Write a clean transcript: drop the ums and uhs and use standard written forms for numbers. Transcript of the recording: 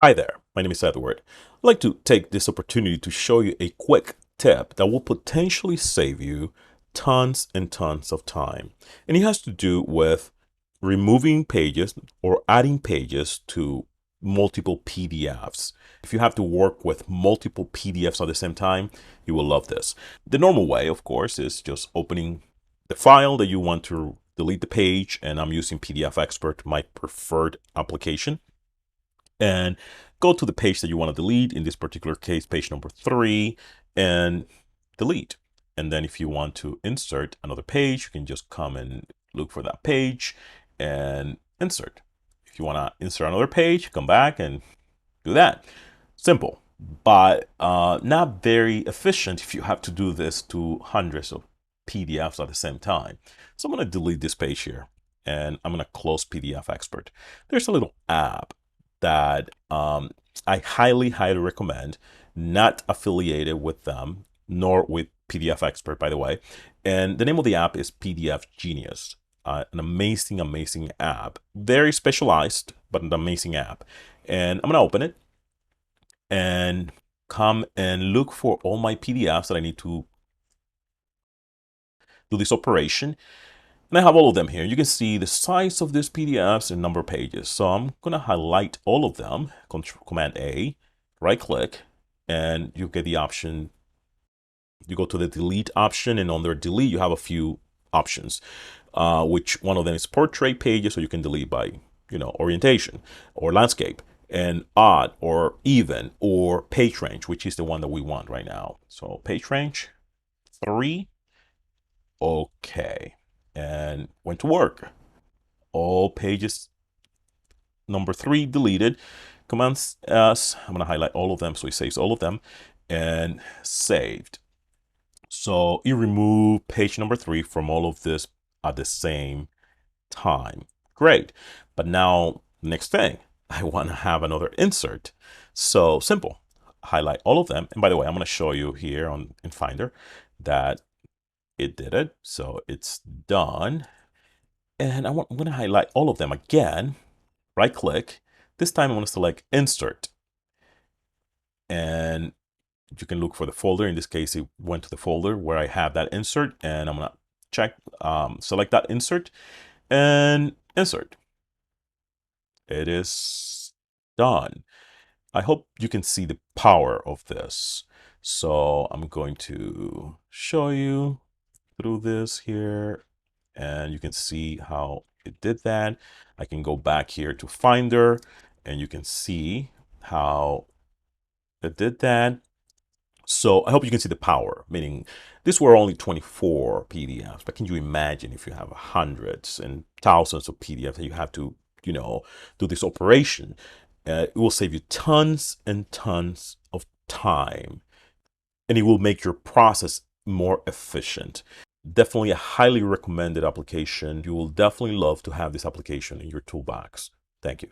Hi there, my name is Edward. I'd like to take this opportunity to show you a quick tip that will potentially save you tons and tons of time. And it has to do with removing pages or adding pages to multiple PDFs. If you have to work with multiple PDFs at the same time, you will love this. The normal way, of course, is just opening the file that you want to delete the page, and I'm using PDF Expert, my preferred application, and go to the page that you want to delete. In this particular case, page number 3, and delete. And then if you want to insert another page, you can just come and look for that page and insert. If you want to insert another page, come back and do that. Simple, but not very efficient if you have to do this to hundreds of PDFs at the same time. So I'm going to delete this page here, and I'm going to close PDF Expert. There's a little app that I highly recommend, not affiliated with them, nor with PDF Expert, by the way. And the name of the app is PDF Genius. An amazing app. Very specialized, but an amazing app. And I'm going to open it and come and look for all my PDFs that I need to do this operation. And I have all of them here. You can see the size of these PDFs and number of pages. So I'm going to highlight all of them, Command A, right click, and you get the option. You go to the delete option, and under delete, you have a few options, which one of them is portrait pages, so you can delete by, orientation or landscape, and odd or even or page range, which is the one that we want right now. So page range 3. Okay. And went to work. All pages number 3 deleted. Command S, I'm going to highlight all of them so it saves all of them, and saved. So you remove page number 3 from all of this at the same time. Great. But now, next thing, I want to have another insert. So simple. Highlight all of them. And by the way, I'm going to show you here in Finder that it did it. So it's done. And I'm going to highlight all of them again. Right click. This time I want to select insert. And you can look for the folder. In this case, it went to the folder where I have that insert. And I'm going to select that insert and insert. It is done. I hope you can see the power of this. So I'm going to show you through this here, and you can see how it did that. I can go back here to Finder, and you can see how it did that. So I hope you can see the power, meaning these were only 24 PDFs, but can you imagine if you have hundreds and thousands of PDFs that you have to, do this operation? It will save you tons and tons of time, and it will make your process more efficient. Definitely a highly recommended application. You will definitely love to have this application in your toolbox. Thank you.